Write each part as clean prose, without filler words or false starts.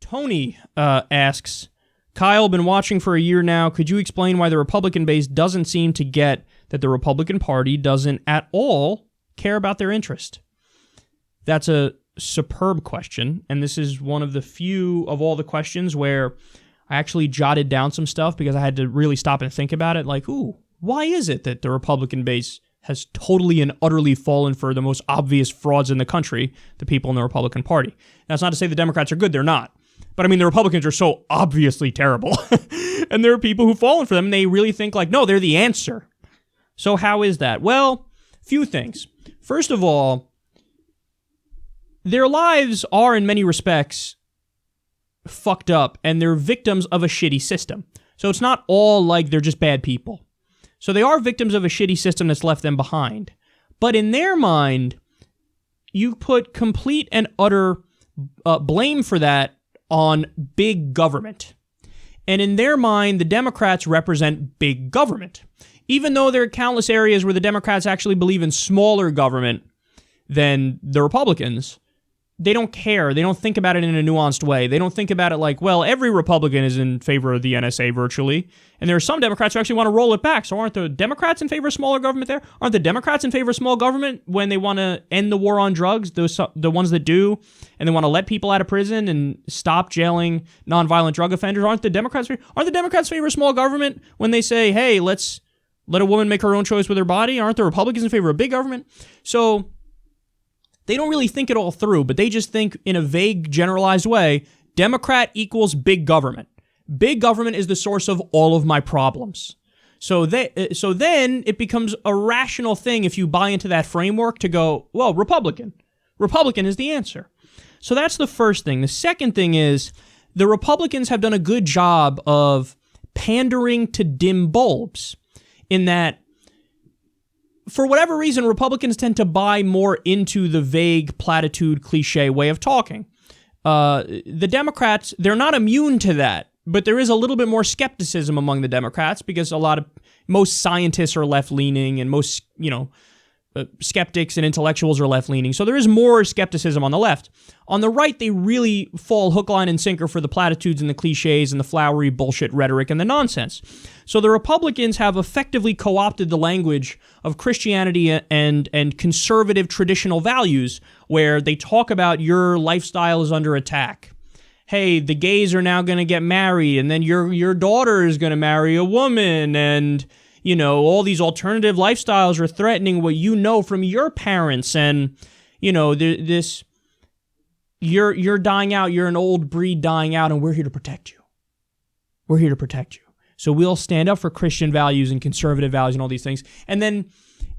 Tony asks, Kyle, been watching for a year now. Could you explain why the Republican base doesn't seem to get that the Republican Party doesn't at all care about their interest? That's a superb question, and this is one of the few of all the questions where I actually jotted down some stuff because I had to really stop and think about it. Like, why is it that the Republican base has totally and utterly fallen for the most obvious frauds in the country, the people in the Republican Party? That's not to say the Democrats are good. They're not. But I mean, the Republicans are so obviously terrible. And there are people who've fallen for them, and they really think like, no, they're the answer. So how is that? Well, few things. First of all, their lives are in many respects fucked up, and they're victims of a shitty system. So it's not all like they're just bad people. So they are victims of a shitty system that's left them behind. But in their mind, you put complete and utter blame for that on big government. And in their mind, the Democrats represent big government. Even though there are countless areas where the Democrats actually believe in smaller government than the Republicans, they don't care. They don't think about it in a nuanced way. They don't think about it like, well, every Republican is in favor of the NSA virtually, and there are some Democrats who actually want to roll it back. So aren't the Democrats in favor of smaller government there? Aren't the Democrats in favor of small government when they want to end the war on drugs, the ones that do, and they want to let people out of prison and stop jailing nonviolent drug offenders? Aren't the Democrats favor of small government when they say, hey, let's let a woman make her own choice with her body? Aren't the Republicans in favor of big government? So they don't really think it all through, but they just think in a vague, generalized way, Democrat equals big government. Big government is the source of all of my problems. So then it becomes a rational thing if you buy into that framework to go, well, Republican. Republican is the answer. So that's the first thing. The second thing is the Republicans have done a good job of pandering to dim bulbs in that, for whatever reason, Republicans tend to buy more into the vague, platitude, cliche way of talking. The Democrats, they're not immune to that, but there is a little bit more skepticism among the Democrats because most scientists are left-leaning and most, skeptics and intellectuals are left-leaning. So there is more skepticism on the left. On the right, they really fall hook, line, and sinker for the platitudes and the cliches and the flowery bullshit rhetoric and the nonsense. So the Republicans have effectively co-opted the language of Christianity and conservative traditional values where they talk about your lifestyle is under attack. Hey, the gays are now going to get married, and then your daughter is going to marry a woman, and all these alternative lifestyles are threatening what you know from your parents, and you're dying out, you're an old breed dying out, and we're here to protect you. We're here to protect you. So we'll stand up for Christian values and conservative values and all these things. And then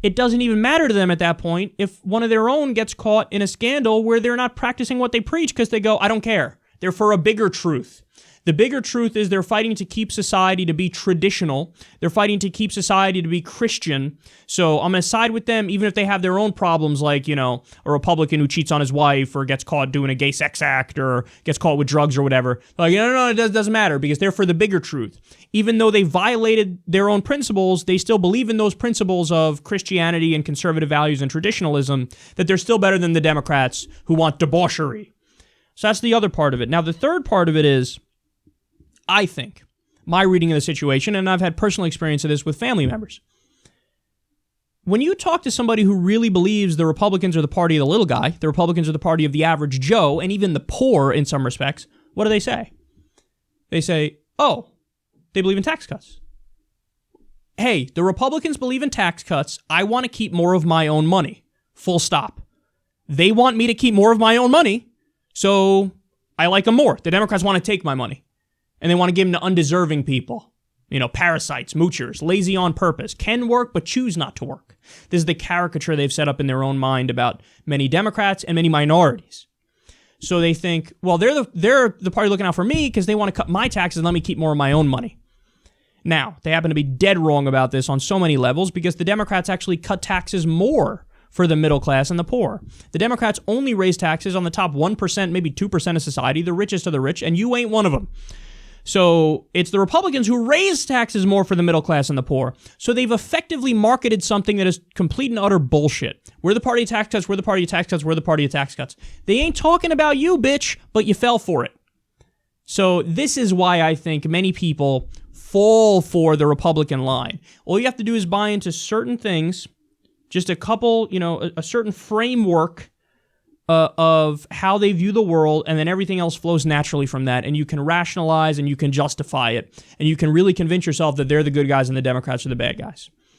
it doesn't even matter to them at that point if one of their own gets caught in a scandal where they're not practicing what they preach because they go, I don't care. They're for a bigger truth. The bigger truth is they're fighting to keep society to be traditional. They're fighting to keep society to be Christian. So I'm going to side with them even if they have their own problems like, a Republican who cheats on his wife or gets caught doing a gay sex act or gets caught with drugs or whatever. Like, no, it doesn't matter because they're for the bigger truth. Even though they violated their own principles, they still believe in those principles of Christianity and conservative values and traditionalism, that they're still better than the Democrats who want debauchery. So that's the other part of it. Now, the third part of it is, I think, my reading of the situation, and I've had personal experience of this with family members. When you talk to somebody who really believes the Republicans are the party of the little guy, the Republicans are the party of the average Joe, and even the poor in some respects, what do they say? They say, oh, they believe in tax cuts. Hey, the Republicans believe in tax cuts. I want to keep more of my own money. Full stop. They want me to keep more of my own money, so I like them more. The Democrats want to take my money. And they want to give them to undeserving people. Parasites, moochers, lazy on purpose, can work but choose not to work. This is the caricature they've set up in their own mind about many Democrats and many minorities. So they think, well, they're the party looking out for me because they want to cut my taxes and let me keep more of my own money. Now, they happen to be dead wrong about this on so many levels because the Democrats actually cut taxes more for the middle class and the poor. The Democrats only raise taxes on the top 1%, maybe 2% of society, the richest of the rich, and you ain't one of them. So it's the Republicans who raise taxes more for the middle class and the poor. So they've effectively marketed something that is complete and utter bullshit. We're the party of tax cuts, we're the party of tax cuts, we're the party of tax cuts. They ain't talking about you, bitch, but you fell for it. So this is why I think many people fall for the Republican line. All you have to do is buy into certain things, just a couple, a certain framework of how they view the world, and then everything else flows naturally from that, and you can rationalize and you can justify it, and you can really convince yourself that they're the good guys and the Democrats are the bad guys.